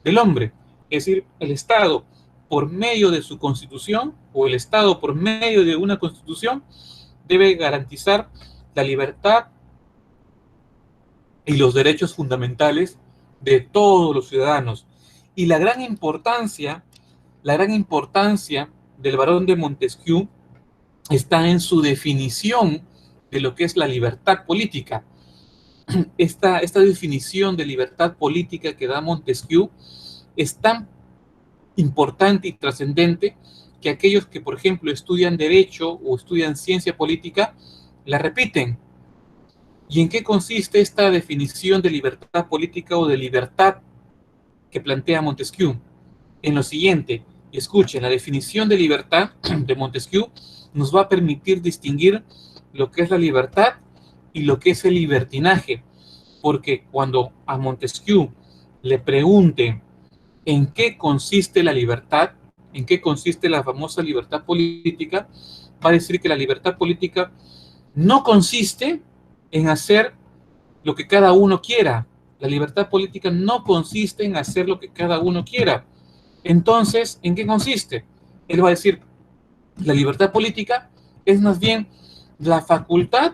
Speaker 1: del hombre. Es decir, el Estado, por medio de su constitución, o el Estado, por medio de una constitución, debe garantizar la libertad y los derechos fundamentales de todos los ciudadanos. Y la gran importancia del Barón de Montesquieu está en su definición de lo que es la libertad política. Esta definición de libertad política que da Montesquieu es tan importante y trascendente que aquellos que, por ejemplo, estudian Derecho o estudian Ciencia Política, la repiten. ¿Y en qué consiste esta definición de libertad política o de libertad que plantea Montesquieu? En lo siguiente, escuchen, la definición de libertad de Montesquieu nos va a permitir distinguir lo que es la libertad y lo que es el libertinaje, porque cuando a Montesquieu le pregunten en qué consiste la libertad, en qué consiste la famosa libertad política, va a decir que la libertad política no consiste en hacer lo que cada uno quiera. La libertad política no consiste en hacer lo que cada uno quiera. Entonces, ¿en qué consiste? Él va a decir, la libertad política es más bien la facultad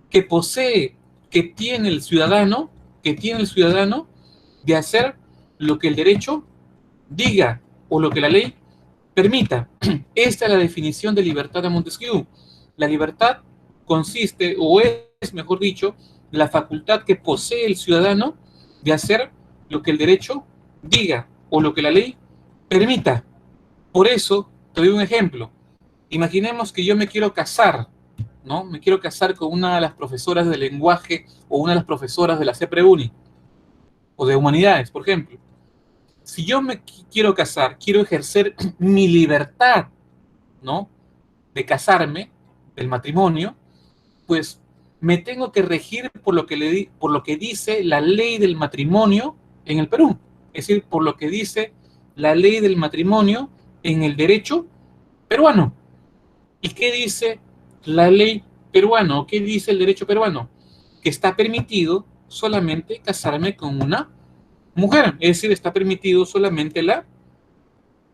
Speaker 1: que posee, que tiene el ciudadano de hacer lo que el derecho diga o lo que la ley permita. Esta es la definición de libertad de Montesquieu. La libertad consiste, o es, mejor dicho, la facultad que posee el ciudadano de hacer lo que el derecho diga o lo que la ley permita. Por eso, te doy un ejemplo. Imaginemos que yo me quiero casar, ¿no? Me quiero casar con una de las profesoras de lenguaje o una de las profesoras de la CEPREUNI o de humanidades, por ejemplo. Si yo me quiero casar, quiero ejercer mi libertad, ¿no? De casarme, del matrimonio, pues me tengo que regir por lo que dice la ley del matrimonio en el Perú. Es decir, por lo que dice la ley del matrimonio en el derecho peruano. ¿Y qué dice la ley peruana? ¿Qué dice el derecho peruano? Que está permitido solamente casarme con una mujer. Es decir, está permitido solamente la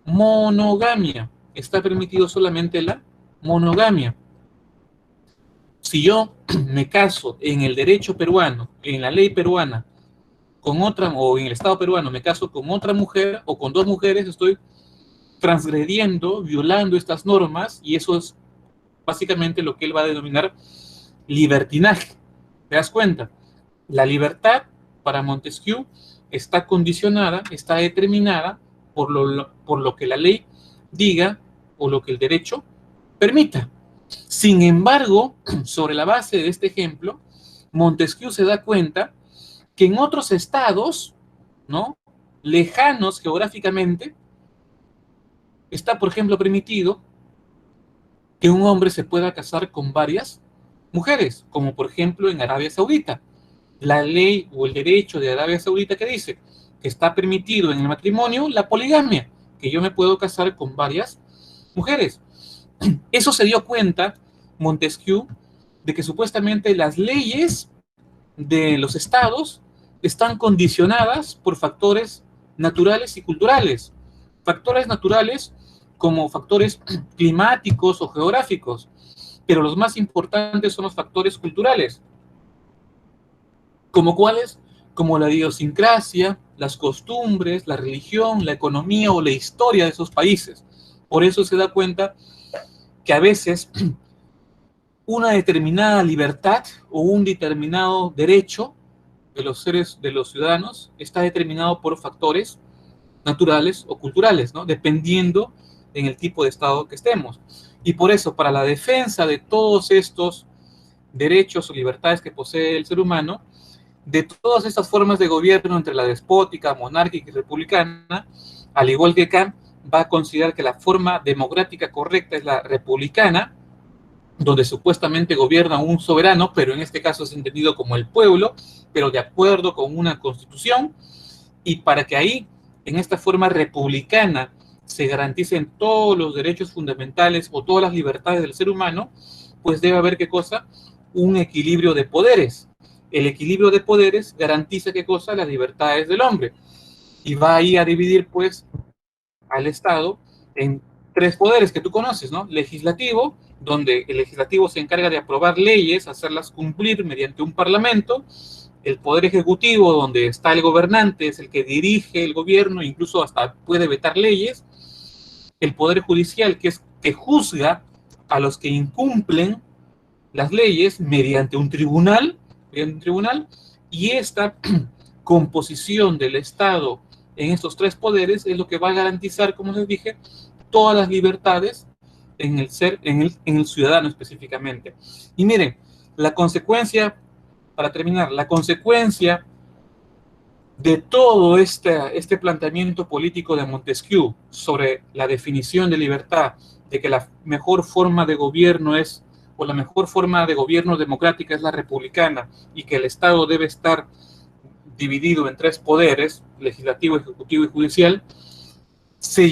Speaker 1: monogamia. Está permitido solamente la monogamia. Si yo me caso en el derecho peruano, en la ley peruana, con otra, o en el Estado peruano me caso con otra mujer o con dos mujeres, estoy transgrediendo, violando estas normas, y eso es básicamente lo que él va a denominar libertinaje. ¿Te das cuenta? La libertad para Montesquieu está condicionada, está determinada por lo que la ley diga o lo que el derecho permita. Sin embargo, sobre la base de este ejemplo, Montesquieu se da cuenta que en otros estados, ¿no?, lejanos geográficamente, está, por ejemplo, permitido que un hombre se pueda casar con varias mujeres, como por ejemplo en Arabia Saudita. La ley o el derecho de Arabia Saudita que dice que está permitido en el matrimonio la poligamia, que yo me puedo casar con varias mujeres. Eso se dio cuenta Montesquieu de que supuestamente las leyes de los estados están condicionadas por factores naturales y culturales. Factores naturales como factores climáticos o geográficos, pero los más importantes son los factores culturales. ¿Como cuáles? Como la idiosincrasia, las costumbres, la religión, la economía o la historia de esos países. Por eso se da cuenta que a veces una determinada libertad o un determinado derecho de los seres, de los ciudadanos, está determinado por factores naturales o culturales, ¿no?, dependiendo en el tipo de estado que estemos. Y por eso, para la defensa de todos estos derechos o libertades que posee el ser humano, de todas estas formas de gobierno entre la despótica, monárquica y republicana, al igual que Kant, va a considerar que la forma democrática correcta es la republicana, donde supuestamente gobierna un soberano, pero en este caso es entendido como el pueblo, pero de acuerdo con una constitución, y para que ahí, en esta forma republicana, se garanticen todos los derechos fundamentales o todas las libertades del ser humano, pues debe haber, ¿qué cosa? Un equilibrio de poderes. El equilibrio de poderes garantiza, ¿qué cosa? Las libertades del hombre. Y va ahí a dividir, pues, al Estado en tres poderes que tú conoces, ¿no? Legislativo, donde el legislativo se encarga de aprobar leyes, hacerlas cumplir mediante un parlamento. El poder ejecutivo, donde está el gobernante, es el que dirige el gobierno, incluso hasta puede vetar leyes. El poder judicial, que es que juzga a los que incumplen las leyes mediante un tribunal, y esta composición del Estado en estos tres poderes es lo que va a garantizar, como les dije, todas las libertades en el ciudadano específicamente. Y miren, la consecuencia, para terminar, la consecuencia de todo este planteamiento político de Montesquieu sobre la definición de libertad, de que la mejor forma de gobierno es o la mejor forma de gobierno democrática es la republicana y que el Estado debe estar dividido en 3 poderes, legislativo, ejecutivo y judicial, se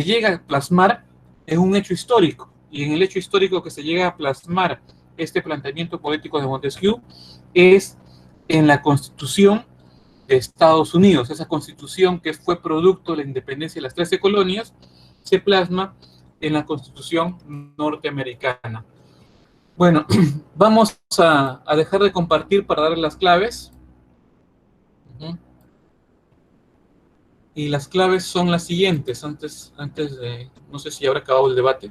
Speaker 1: llega a plasmar en un hecho histórico. Y en el hecho histórico que se llega a plasmar este planteamiento político de Montesquieu es en la Constitución de Estados Unidos. Esa Constitución que fue producto de la independencia de las 13 colonias se plasma en la Constitución norteamericana. Bueno, vamos a dejar de compartir para darle las claves. Y las claves son las siguientes, antes de, no sé si habrá acabado el debate.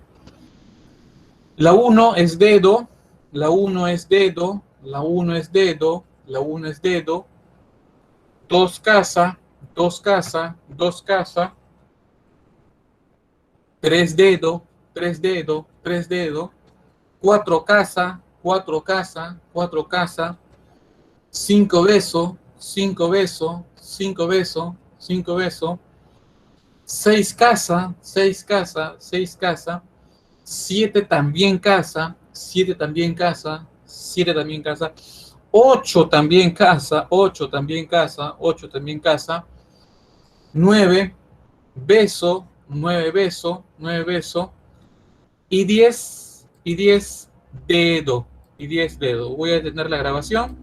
Speaker 1: La 1 es dedo, la 1 es dedo, la 1 es dedo, la 1 es dedo, 2 casa, 2 casa, 2 casa, 3 dedo, 3 dedo, 3 dedo, 4 casa, 4 casa, 4 casa, 5 beso, 5 beso, 5 beso, 5 beso, 6 casa, 6 casa, 6 casa, 7 también casa, 7 también casa, 7 también casa, 8 también casa, 8 también casa, 8 también casa, 9 beso, 9 beso, 9 beso, y 10 dedo, y 10 dedo. Voy a detener la grabación.